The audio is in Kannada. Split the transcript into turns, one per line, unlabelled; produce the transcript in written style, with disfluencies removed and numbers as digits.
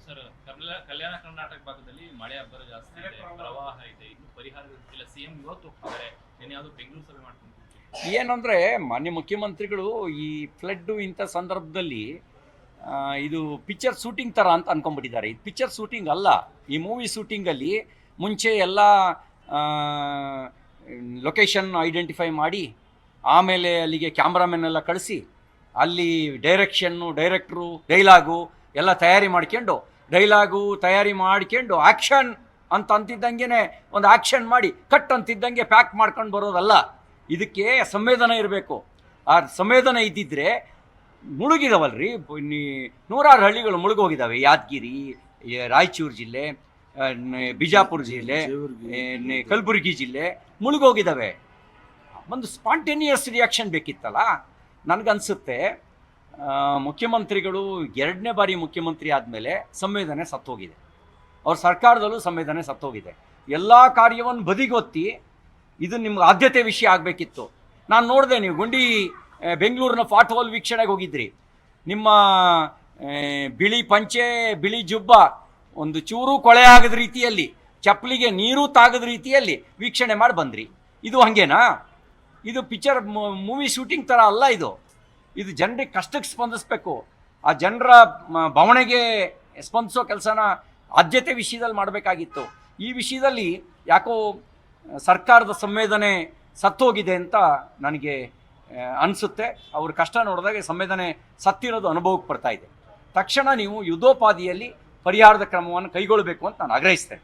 ಸರ್, ಕಲ್ಯಾಣ ಕರ್ನಾಟಕ ಭಾಗದಲ್ಲಿ ಮಳೆ ಅಬ್ಬರ ಜಾಸ್ತಿ ಇದೆ, ಪ್ರವಾಹ ಇದೆ, ಇನ್ನು ಪರಿಹಾರ ಇಲ್ಲ. ಸಿಎಂ ಇವತ್ತು ಹೋಗ್ತಿದ್ದಾರೆ, ಏನು ಯಾವುದು ಬೆಂಗಳೂರು ಸಭೆ ಮಾಡ್ಕೊಂಡು
ಏನಂದರೆ ಮಾನ್ಯ ಮುಖ್ಯಮಂತ್ರಿಗಳು ಈ ಫ್ಲಡ್ಡು ಇಂಥ ಸಂದರ್ಭದಲ್ಲಿ ಇದು ಪಿಕ್ಚರ್ ಶೂಟಿಂಗ್ ಥರ ಅಂತ ಅಂದ್ಕೊಂಡ್ಬಿಟ್ಟಿದ್ದಾರೆ. ಇದು ಪಿಕ್ಚರ್ ಶೂಟಿಂಗ್ ಅಲ್ಲ. ಈ ಮೂವಿ ಶೂಟಿಂಗಲ್ಲಿ ಮುಂಚೆ ಎಲ್ಲ ಲೊಕೇಶನ್ ಐಡೆಂಟಿಫೈ ಮಾಡಿ ಆಮೇಲೆ ಅಲ್ಲಿಗೆ ಕ್ಯಾಮ್ರಾಮನ್ ಎಲ್ಲ ಕಳಿಸಿ ಅಲ್ಲಿ ಡೈರೆಕ್ಟ್ರು ಡೈಲಾಗು ಎಲ್ಲ ತಯಾರಿ ಮಾಡ್ಕೊಂಡು ಆ್ಯಕ್ಷನ್ ಅಂತ ಅಂತಿದ್ದಂಗೆ ಒಂದು ಆ್ಯಕ್ಷನ್ ಮಾಡಿ ಕಟ್ ಅಂತಿದ್ದಂಗೆ ಪ್ಯಾಕ್ ಮಾಡ್ಕೊಂಡು ಬರೋದಲ್ಲ. ಇದಕ್ಕೆ ಸಂವೇದನೆ ಇರಬೇಕು. ಆ ಸಂವೇದನೆ ಇದ್ದಿದ್ದರೆ ಮುಳುಗಿದಾವಲ್ರಿ, ನೂರಾರು ಹಳ್ಳಿಗಳು ಮುಳುಗೋಗಿದ್ದಾವೆ. ಯಾದಗಿರಿ, ರಾಯಚೂರು ಜಿಲ್ಲೆ, ಬಿಜಾಪುರ ಜಿಲ್ಲೆ, ಕಲಬುರಗಿ ಜಿಲ್ಲೆ ಮುಳುಗೋಗಿದ್ದಾವೆ. ಒಂದು ಸ್ಪಾಂಟೇನಿಯಸ್ ರಿಯಾಕ್ಷನ್ ಬೇಕಿತ್ತಲ್ಲ. ನನಗನ್ಸುತ್ತೆ ಮುಖ್ಯಮಂತ್ರಿಗಳು 2ನೇ ಬಾರಿ ಮುಖ್ಯಮಂತ್ರಿ ಆದಮೇಲೆ ಸಂವೇದನೆ ಸತ್ತೋಗಿದೆ. ಅವ್ರ ಸರ್ಕಾರದಲ್ಲೂ ಸಂವೇದನೆ ಸತ್ತೋಗಿದೆ. ಎಲ್ಲ ಕಾರ್ಯವನ್ನು ಬದಿಗೊತ್ತಿ ಇದು ನಿಮ್ಗೆ ಆದ್ಯತೆ ವಿಷಯ ಆಗಬೇಕಿತ್ತು. ನಾನು ನೋಡಿದೆ, ನೀವು ಬೆಂಗಳೂರಿನ ಫಾಟ್ ಹೋಲ್ ವೀಕ್ಷಣೆಗೆ ಹೋಗಿದ್ರಿ. ನಿಮ್ಮ ಬಿಳಿ ಪಂಚೆ, ಬಿಳಿ ಜುಬ್ಬ ಒಂದು ಚೂರು ಕೊಳೆ ಆಗದ ರೀತಿಯಲ್ಲಿ, ಚಪ್ಪಲಿಗೆ ನೀರು ತಾಗದ ರೀತಿಯಲ್ಲಿ ವೀಕ್ಷಣೆ ಮಾಡಿ ಬಂದ್ರಿ. ಇದು ಹಾಗೇನಾ? ಇದು ಪಿಕ್ಚರ್ ಮೂವಿ ಶೂಟಿಂಗ್ ಥರ ಅಲ್ಲ. ಇದು ಜನರಿಗೆ ಕಷ್ಟಕ್ಕೆ ಸ್ಪಂದಿಸಬೇಕು. ಆ ಜನರ ಭಾವನೆಗೆ ಸ್ಪಂದಿಸೋ ಕೆಲಸನ ಆದ್ಯತೆ ವಿಷಯದಲ್ಲಿ ಮಾಡಬೇಕಾಗಿತ್ತು. ಈ ವಿಷಯದಲ್ಲಿ ಯಾಕೋ ಸರ್ಕಾರದ ಸಂವೇದನೆ ಸತ್ತೋಗಿದೆ ಅಂತ ನನಗೆ ಅನಿಸುತ್ತೆ. ಅವ್ರ ಕಷ್ಟ ನೋಡಿದಾಗ ಸಂವೇದನೆ ಸತ್ತಿರೋದು ಅನುಭವಕ್ಕೆ ಬರ್ತಾ ಇದೆ. ತಕ್ಷಣ ನೀವು ಯುದ್ಧೋಪಾದಿಯಲ್ಲಿ ಪರಿಹಾರದ ಕ್ರಮವನ್ನು ಕೈಗೊಳ್ಳಬೇಕು ಅಂತ ನಾನು ಆಗ್ರಹಿಸ್ತೇನೆ.